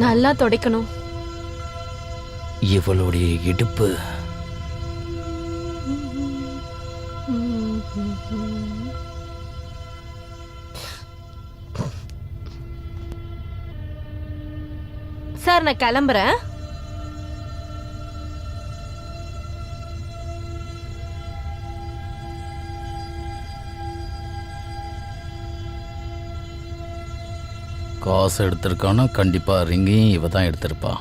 நல்லா துடைக்கணும். இவளுடைய இடுப்பு சார் நான் கிளம்புறேன். காசு எடுத்திருக்கானா கண்டிப்பா ரிங்கையும் இவ தான் எடுத்திருப்பா.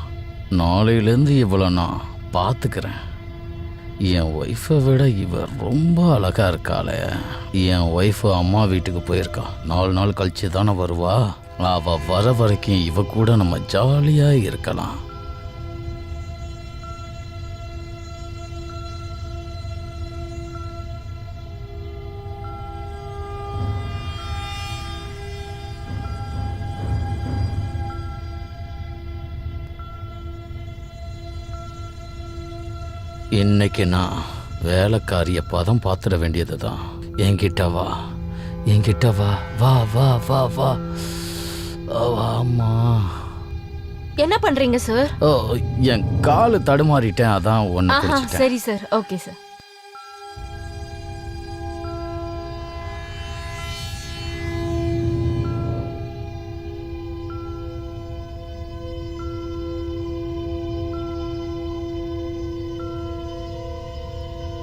நாளையிலேருந்து இவளை நான் பார்த்துக்கிறேன். என் ஒய்ஃபை விட இவ ரொம்ப அழகா இருக்காளே. என் ஒய்ஃபு அம்மா வீட்டுக்கு போயிருக்கா. 4 நாள் கழிச்சு தானே வருவா. அவ வர வரைக்கும் இவ கூட நம்ம ஜாலியா இருக்கலாம். இன்னைக்கு நான் வேலைக்காரிய பதம் பார்த்துட வேண்டியது தான். என்கிட்ட வா, என்கிட்ட வா, வா வா வா வா. அம்மா என்ன பண்றீங்க சார்? ஓ, என் காலு தடுமாறிட்டேன், அதான் ஒன்று பிடிச்சிட்டேன். சரி சார், ஓகே சார்.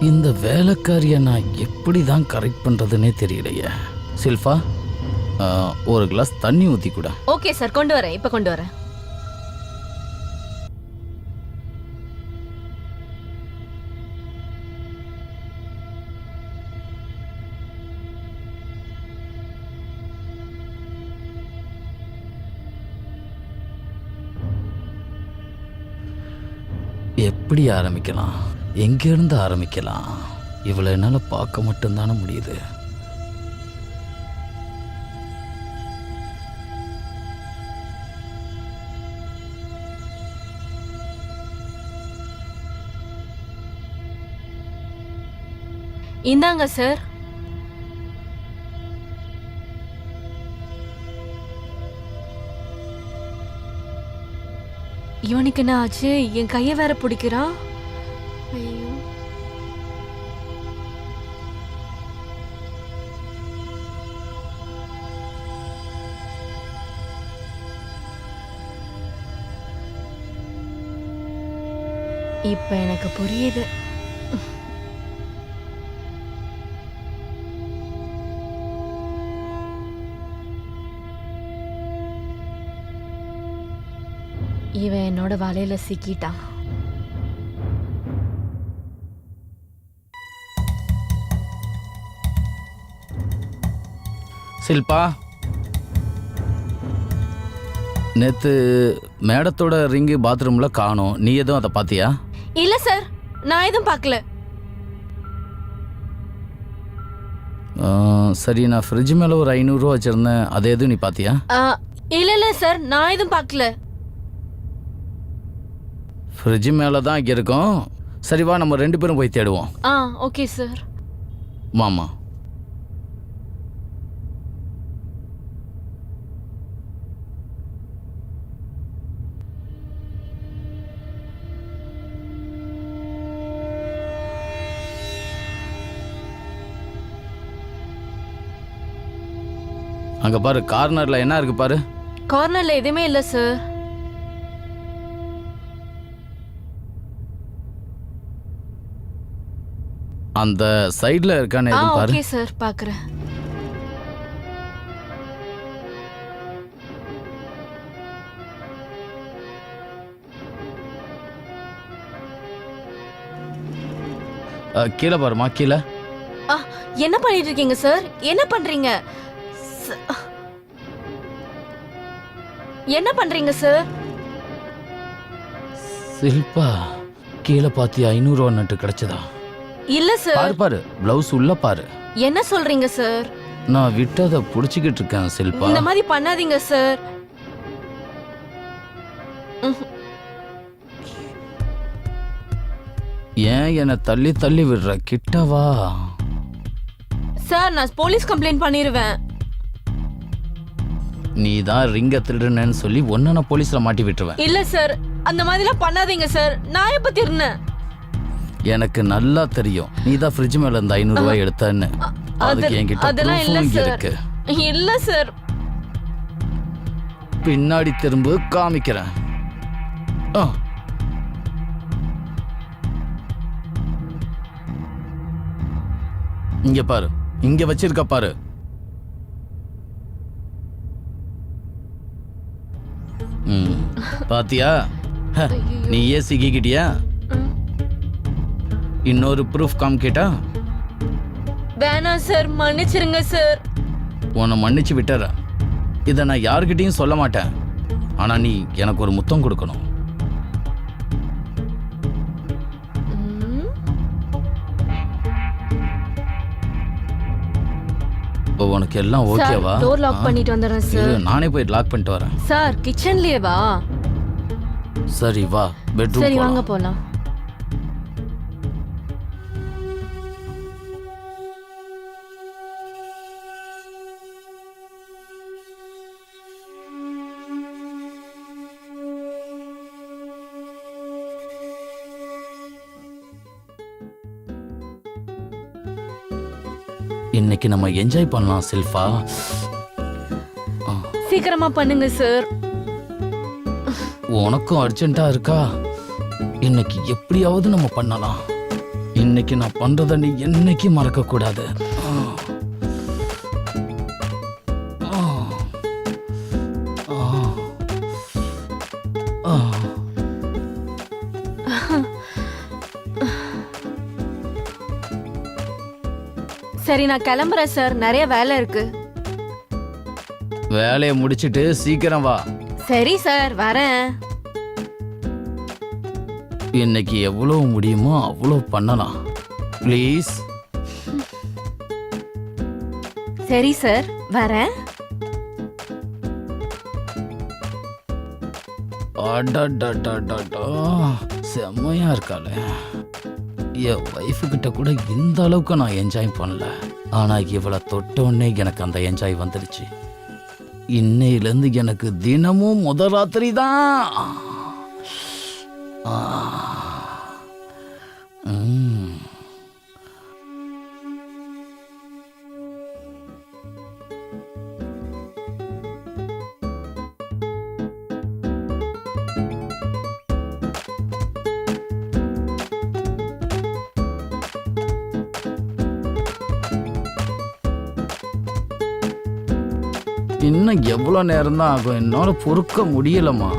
இந்த வேலைக்காரியை நான் எப்படி தான் கரெக்ட் பண்ணுறதுன்னே தெரியலையே. சில்பா, ஒரு கிளாஸ் தண்ணி ஊற்றி கூட. ஓகே சார், கொண்டு வரேன், இப்போ கொண்டு வரேன். எப்படி ஆரம்பிக்கலாம், எங்கேருந்து ஆரம்பிக்கலாம்? இவளை என்னால் பார்க்க மட்டும்தானே முடியுது. இந்தாங்க சார். இவனுக்கு என்ன ஆச்சு? என் கையை வேற பிடிக்கிறான். ஐயோ, இப்ப எனக்கு புரியுது. இவன் என்னோட வலையில சிக்கிட்டான். சில்பா, நேத்து மேடத்தோட ரிங்கு பாத்ரூம்ல காணோம். நீ எதுவும் அதை பார்த்தியா? இல்ல சார், நான் எதுவும் பார்க்கல. சரி, நான் ஃப்ரிட்ஜ் மேலே ஒரு 500 ரூபா வச்சிருந்தேன், அது எதுவும் நீ பார்த்தியா? இல்ல இல்ல சார், நான் எதுவும் பார்க்கல. ஃப்ரிட்ஜ் மேலே தான் இங்கே இருக்கும். சரி வா, நம்ம 2 பேரும் போய் தேடுவோம். Okay sir. மாமா, அங்க பாரு, கார்னர்ல என்ன இருக்கு பாரு. கார்னர்ல எதுவுமே இல்ல சார். அந்த சைடுல இருக்கானே எதுவும் பாரு. ஓகே சார், பார்க்கறேன். கீழே பாருமா, கீழே. என்ன பண்ணிட்டு இருக்கீங்க சார்? என்ன பண்றீங்க? என்ன பண்றீங்க சார்? சில்பா, கீழே பாத்தி 500 ரூபா நட்டு கிடைச்சதா? இல்ல சார். பாரு பாரு, பிளவுஸ் உள்ள பாரு. என்ன சொல்றீங்க சார்? நான் விட்டதை புடிச்சுக்கிட்டு இருக்கேன் சில்பா. இந்த மாதிரி பண்ணாதீங்க சார். ஏன் என்ன தள்ளி தள்ளி விடுற? கிட்டவா சார், நான் போலீஸ் கம்ப்ளைண்ட் பண்ணிருவேன். நீ தான் ரிங்க திருடுனேன்னு சொல்லி ஒன்னு நான் போலீஸ்ல மாட்டி விட்டுருவேன். இல்ல சார், அந்த மாதிரிலாம் பண்ணாதீங்க சார். நான் எப்ப திருடுனேன்? எனக்கு நல்லா தெரியும் நீ தான் ஃப்ரிட்ஜ் மேல இருந்து 500 ரூபாய் எடுத்தன்னு. அதுக்கு என்கிட்ட அதெல்லாம் இல்ல proof சார். இருக்கு. இல்ல சார். பின்னாடி திரும்ப காமிக்கிறேன். ஆ. இங்க பாரு, இங்க வச்சிருக்க பாரு. பாத்தியா? நீயே சிக்கிக்கிட்டியா? இன்னொரு ப்ரூஃப் காமிக்கிட்டா? வேணாம் சார், மன்னிச்சிருங்க சார். உன்னை மன்னிச்சு விட்டுறேன். இதை நான் யாருக்கிட்டையும் சொல்ல மாட்டேன். ஆனா நீ எனக்கு ஒரு முத்தம் கொடுக்கணும். இப்போ உனக்கு எல்லாம் ஓகேவா? டோர் லாக் பண்ணிட்டு வந்துறேன் சார். நானே போய் லாக் பண்ணிட்டு வரேன். சார், கிச்சன்லயே வா. சரி வா, பெட்ரூம் சரி வாங்க போலாம். இன்னைக்கு நம்ம என்ஜாய் பண்ணலாம் செல்ஃபா. சீக்கிரமா பண்ணுங்க சார். உனக்கும் அர்ஜென்ட்டா இருக்கா? இன்னைக்கு எப்படியாவது நம்ம பண்ணலாம். இன்னைக்கு நான் பண்றத நீ என்னைக்கு மறக்க கூடாது. சரி, நான் கிளம்புறேன் சார். நிறைய வேலை இருக்கு. வேலையை முடிச்சிட்டு சீக்கிரம் வா. சரி சார், வரேன். இன்னைக்கு எவ்வளவு முடியுமோ அவ்வளவு பண்ணலாம். ப்ளீஸ். சரி சார், வரேன். செம்மையா இருக்காளே. என் ஒய்ஃபு கிட்ட கூட இந்த அளவுக்கு நான் என்ஜாய் பண்ணல. ஆனா இவளை தொட்டோன்னே எனக்கு அந்த என்ஜாய் வந்துடுச்சு. இன்னையிலேருந்து எனக்கு தினமும் முதல் ராத்திரி தான். இன்னும் எவ்வளோ நேரம் தான் ஆகும்? என்னால் பொறுக்க முடியலம்மா.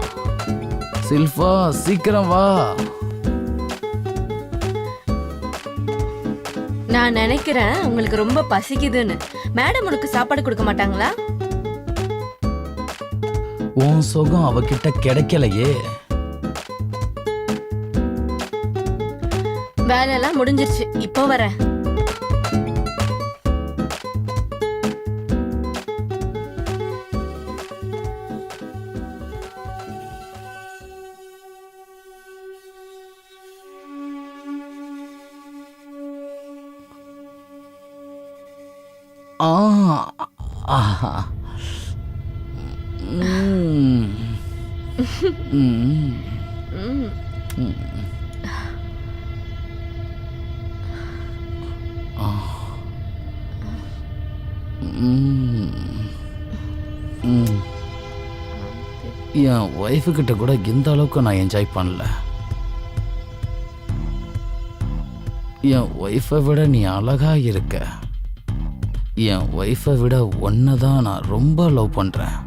சில்ஃபா, சீக்கிரம் வா. நான் நினைக்கிறேன் உங்களுக்கு ரொம்ப பசிக்குதுன்னு. மேடம் உனக்கு சாப்பாடு கொடுக்க மாட்டாங்களா? உன் சுகம் அவகிட்ட கிடைக்கலையே. வேலையெல்லாம் முடிஞ்சிருச்சு, இப்போ வரேன். என் ஒய்ஃபு கிட்ட கூட இந்த அளவுக்கு நான் என்ஜாய் பண்ணல. என் ஒய்ஃபை விட நீ அழகா இருக்க. என் ஒய்ஃபை விட ஒன்னை தான் நான் ரொம்ப லவ் பண்றேன்.